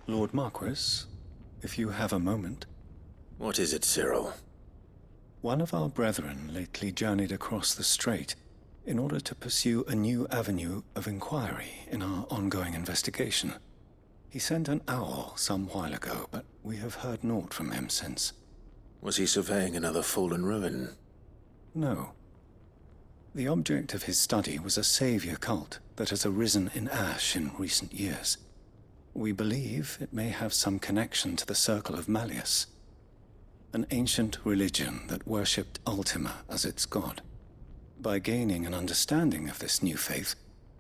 Lord Marquis, if you have a moment. What is it, Cyril? One of our brethren lately journeyed across the strait in order to pursue a new avenue of inquiry in our ongoing investigation. He sent an owl some while ago, but we have heard naught from him since. Was he surveying another fallen ruin? No. The object of his study was a savior cult that has arisen in Ash in recent years. We believe it may have some connection to the Circle of Malleus, an ancient religion that worshipped Ultima as its god. By gaining an understanding of this new faith,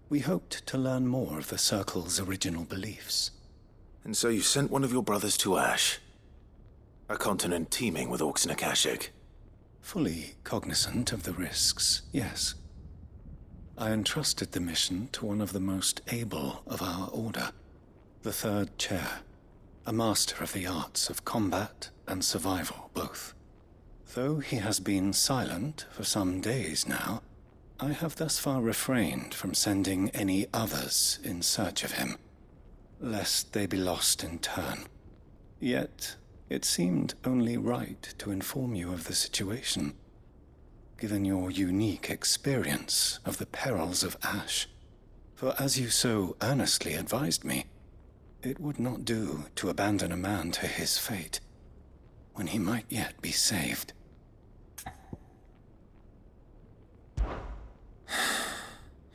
we hoped to learn more of the Circle's original beliefs. And so you sent one of your brothers to Ash? A continent teeming with orcs and Akashic? Fully cognizant of the risks, yes. I entrusted the mission to one of the most able of our order, the Third Chair, a master of the arts of combat and survival both. Though he has been silent for some days now, I have thus far refrained from sending any others in search of him, lest they be lost in turn. Yet, it seemed only right to inform you of the situation, given your unique experience of the perils of Ash. For as you so earnestly advised me, it would not do to abandon a man to his fate, when he might yet be saved.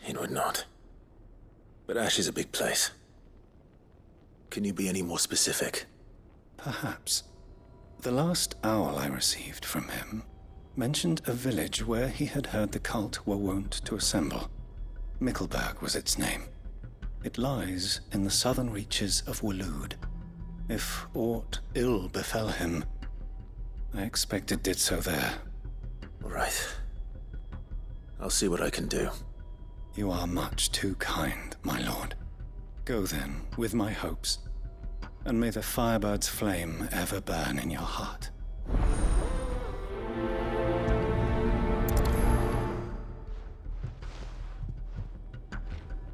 It would not. But Ash is a big place. Can you be any more specific? Perhaps. The last owl I received from him mentioned a village where he had heard the cult were wont to assemble. Mickleburg was its name. It lies in the southern reaches of Waloed. If aught ill befell him, I expect it did so there. Right. I'll see what I can do. You are much too kind, my lord. Go then, with my hopes, and may the Firebird's flame ever burn in your heart.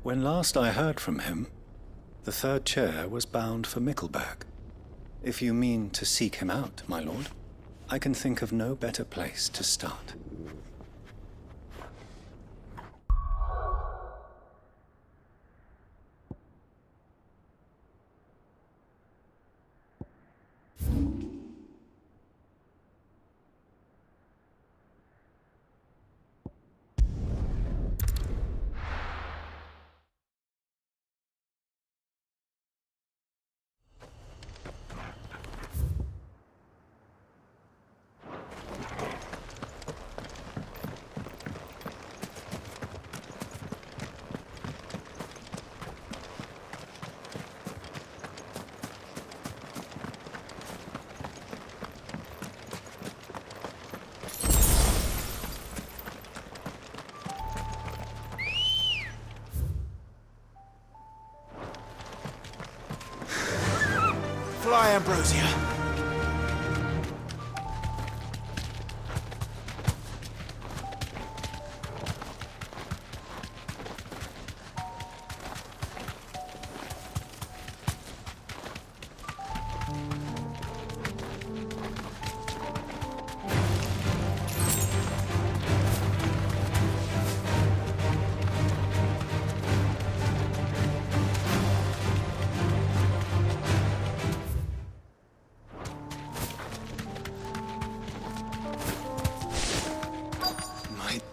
When last I heard from him, the Third Chair was bound for Mickleburg. If you mean to seek him out, my lord, I can think of no better place to start. Fly, Ambrosia!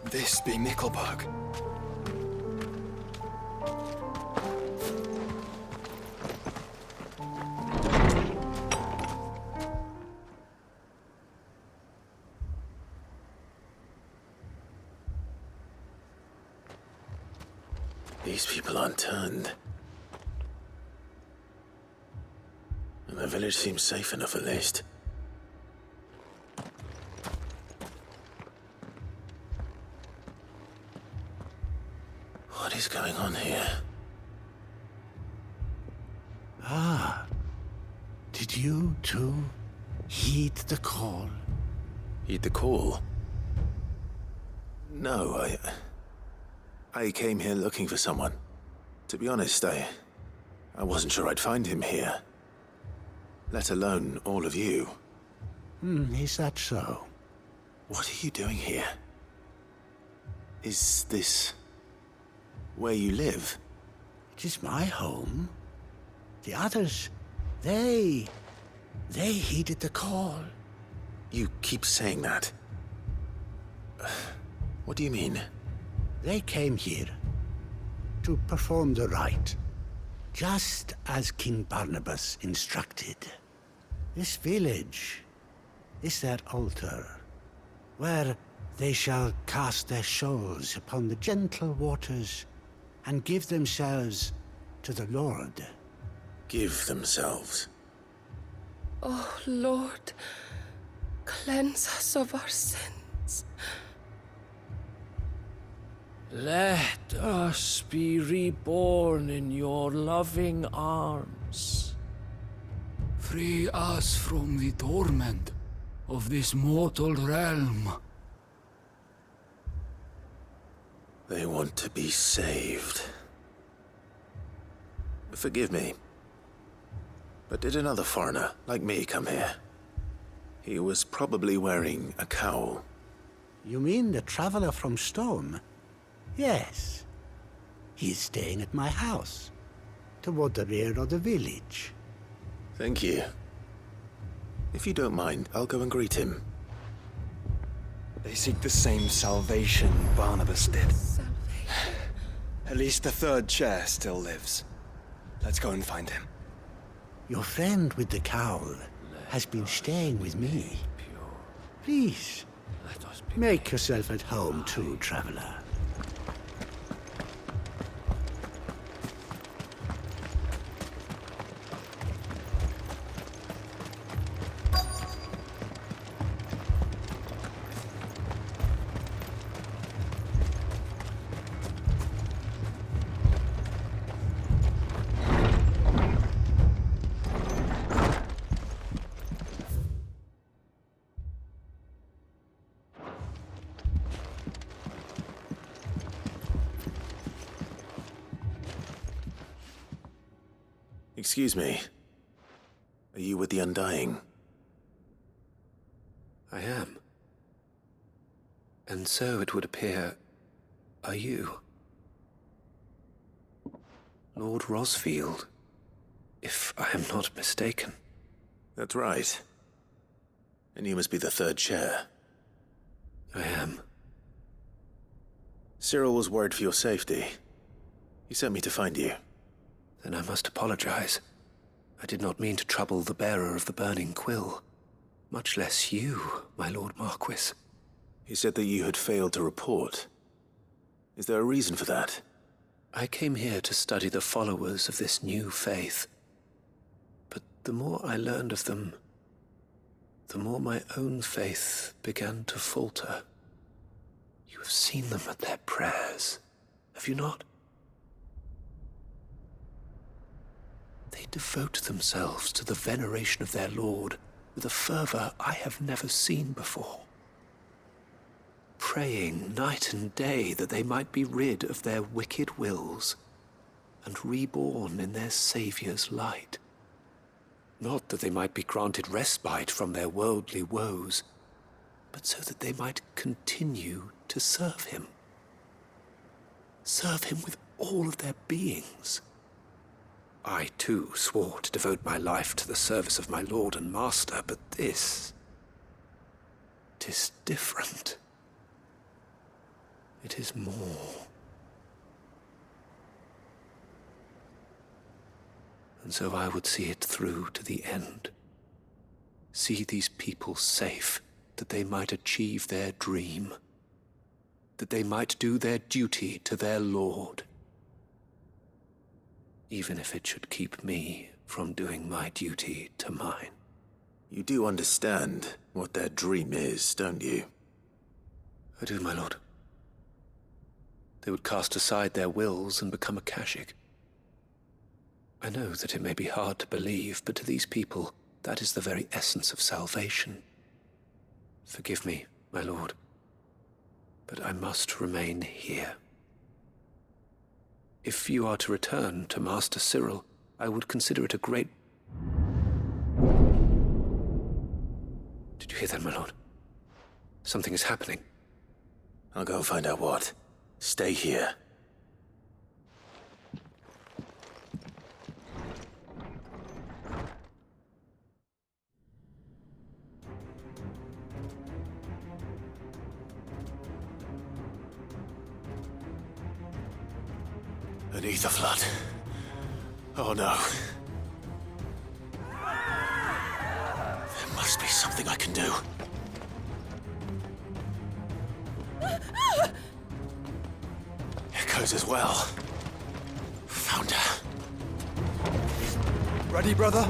This be Mickleburg. These people aren't turned. And the village seems safe enough at least. What is going on here? Ah, did you too Heed the call. Heed the call? No, I came here looking for someone. To be honest, I wasn't sure I'd find him here. Let alone all of you. Is that so? What are you doing here? Is this where you live? It is my home. The others, they heeded the call. You keep saying that. What do you mean? They came here to perform the rite, just as King Barnabas instructed. This village is their altar, where they shall cast their souls upon the gentle waters and give themselves to the Lord. Give themselves? Oh, Lord, cleanse us of our sins. Let us be reborn in your loving arms. Free us from the torment of this mortal realm. They want to be saved. Forgive me, but did another foreigner like me come here? He was probably wearing a cowl. You mean the traveler from Stone? Yes. He is staying at my house, toward the rear of the village. Thank you. If you don't mind, I'll go and greet him. They seek the same salvation Barnabas did. Salvation. At least the third chair still lives. Let's go and find him. Your friend with the cowl has been staying with me. Please, make yourself at home too, traveler. Excuse me. Are you with the Undying? I am. And so it would appear, are you? Lord Rosfield, if I am not mistaken. That's right. And you must be the third chair. I am. Cyril was worried for your safety. He sent me to find you. Then I must apologize. I did not mean to trouble the bearer of the burning quill. Much less you, my Lord Marquis. He said that you had failed to report. Is there a reason for that? I came here to study the followers of this new faith. But the more I learned of them, the more my own faith began to falter. You have seen them at their prayers, have you not? They devote themselves to the veneration of their Lord with a fervor I have never seen before. Praying night and day that they might be rid of their wicked wills and reborn in their Saviour's light. Not that they might be granted respite from their worldly woes, but so that they might continue to serve him. Serve him with all of their beings. I, too, swore to devote my life to the service of my Lord and Master, but this... 'tis different. It is more. And so I would see it through to the end. See these people safe, that they might achieve their dream. That they might do their duty to their Lord. Even if it should keep me from doing my duty to mine. You do understand what their dream is, don't you? I do, my lord. They would cast aside their wills and become Akashic. I know that it may be hard to believe, but to these people, That is the very essence of salvation. Forgive me, my lord, but I must remain here. If you are to return to Master Cyril, I would consider it a great... Did you hear that, my lord? Something is happening. I'll go and find out what. Stay here. An ether flood. Oh no. There must be something I can do. Echoes as well. Found her. Ready, brother?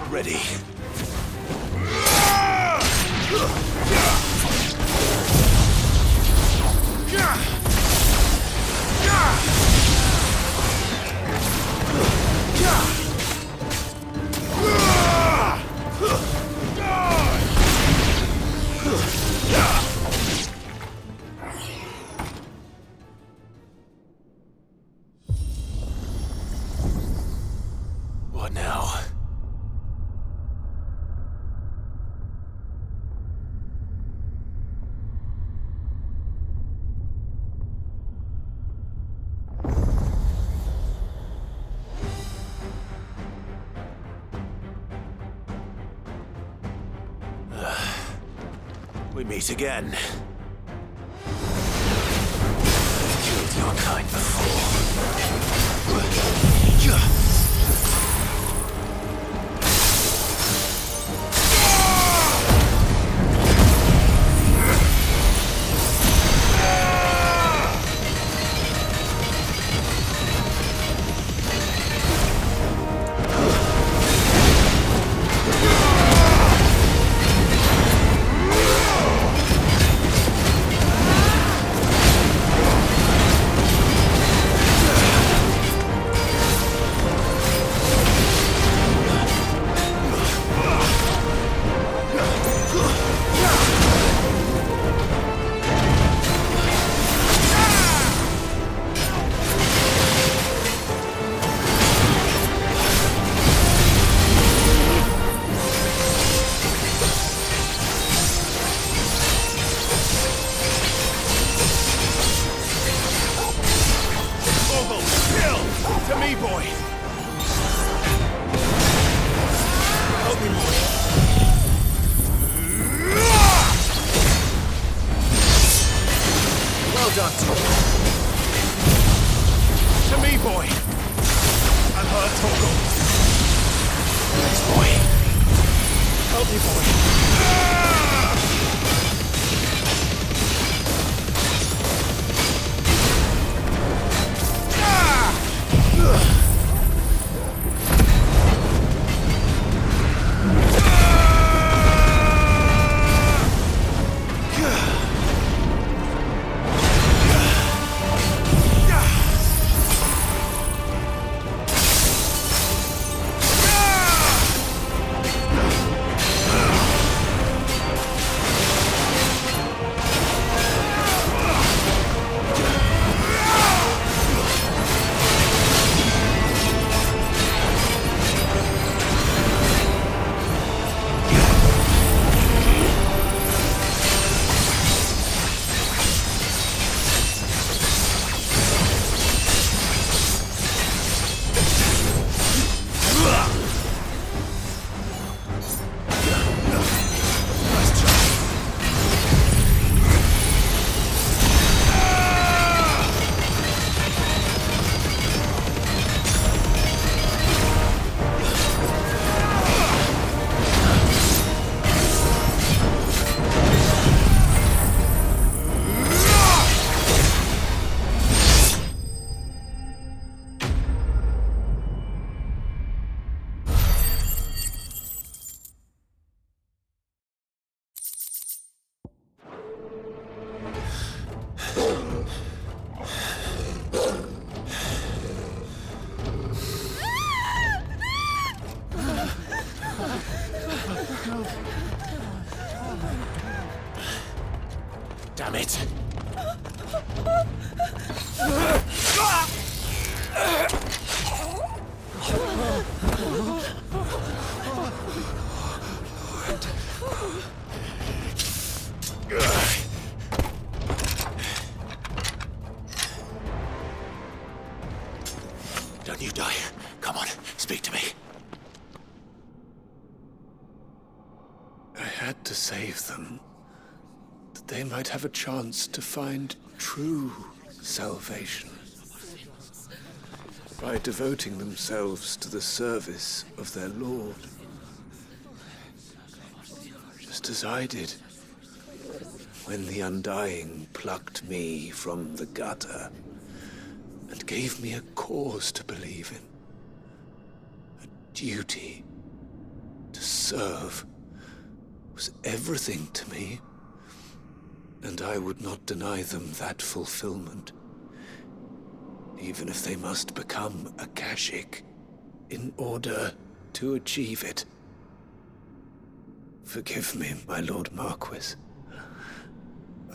Ready. What now? We meet again. I've killed your kind before. To me, boy! Help me, boy! Well done, Tom. To me, boy! And her, Torgal. Please, boy. Help me, boy. Damn it! Don't you die. Come on, speak to me. I had to save them, that they might have a chance to find true salvation by devoting themselves to the service of their Lord, just as I did when the Undying plucked me from the gutter and gave me a cause to believe in. A duty to serve was everything to me, and I would not deny them that fulfillment, even if they must become a Kashik in order to achieve it. Forgive me, my Lord Marquis.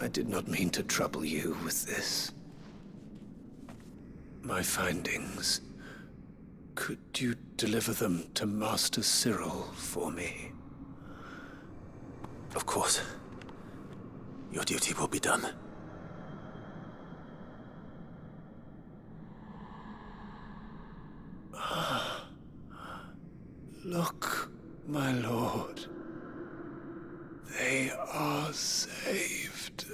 I did not mean to trouble you with this. My findings. Could you deliver them to Master Cyril for me? Of course. Your duty will be done. Look, my lord. They are saved.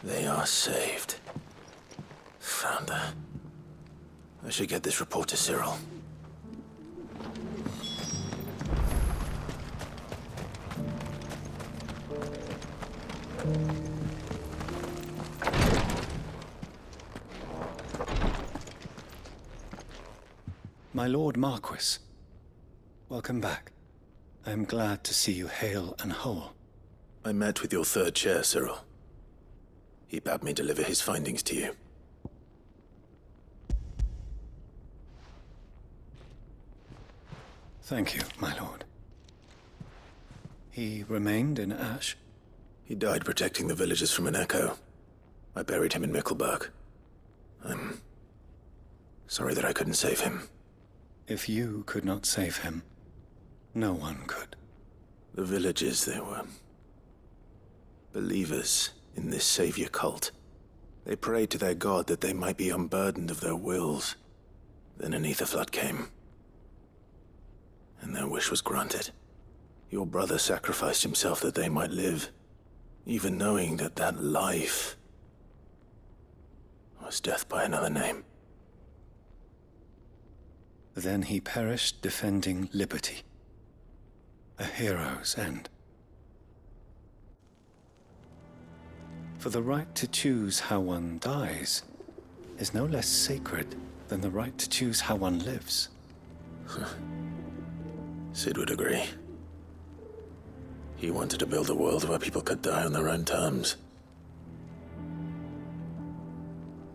They are saved. Founder. I should get this report to Cyril. My Lord Marquis, welcome back. I am glad to see you hale and whole. I met with your third chair, Cyril. He bade me deliver his findings to you. Thank you, my lord. He remained in Ash? He died protecting the villagers from an echo. I buried him in Mickelberg. I'm sorry that I couldn't save him. If you could not save him, no one could. The villagers, they were believers in this savior cult. They prayed to their god that they might be unburdened of their wills. Then an ether flood came, and their wish was granted. Your brother sacrificed himself that they might live, even knowing that that life was death by another name. Then he perished defending liberty. A hero's end. For the right to choose how one dies is no less sacred than the right to choose how one lives. Sid would agree. He wanted to build a world where people could die on their own terms.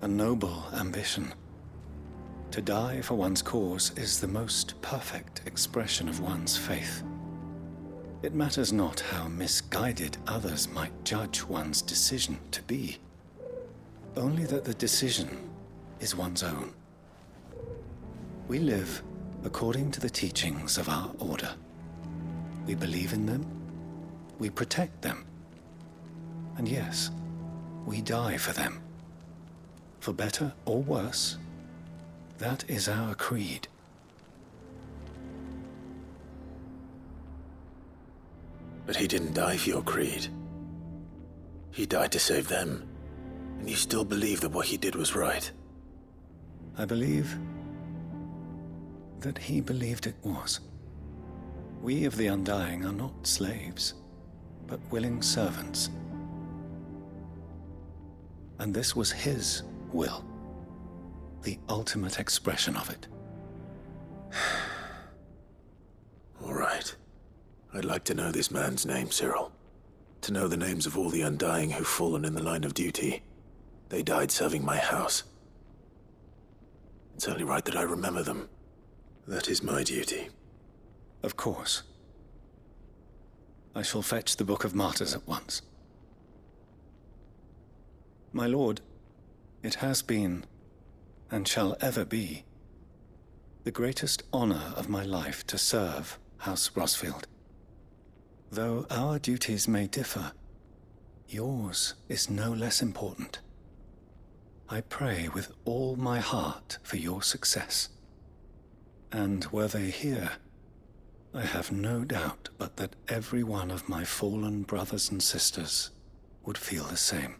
A noble ambition. To die for one's cause is the most perfect expression of one's faith. It matters not how misguided others might judge one's decision to be, only that the decision is one's own. We live according to the teachings of our order. We believe in them, we protect them, and yes, we die for them. For better or worse, that is our creed. But he didn't die for your creed. He died to save them. And you still believe that what he did was right? I believe that he believed it was. We of the Undying are not slaves, but willing servants. And this was his will, the ultimate expression of it. All right. I'd like to know this man's name, Cyril. To know the names of all the Undying who've fallen in the line of duty. They died serving my house. It's only right that I remember them. That is my duty. Of course. I shall fetch the Book of Martyrs at once. My lord, it has been, and shall ever be, the greatest honor of my life to serve House Rosfield. Though our duties may differ, yours is no less important. I pray with all my heart for your success. And were they here, I have no doubt but that every one of my fallen brothers and sisters would feel the same.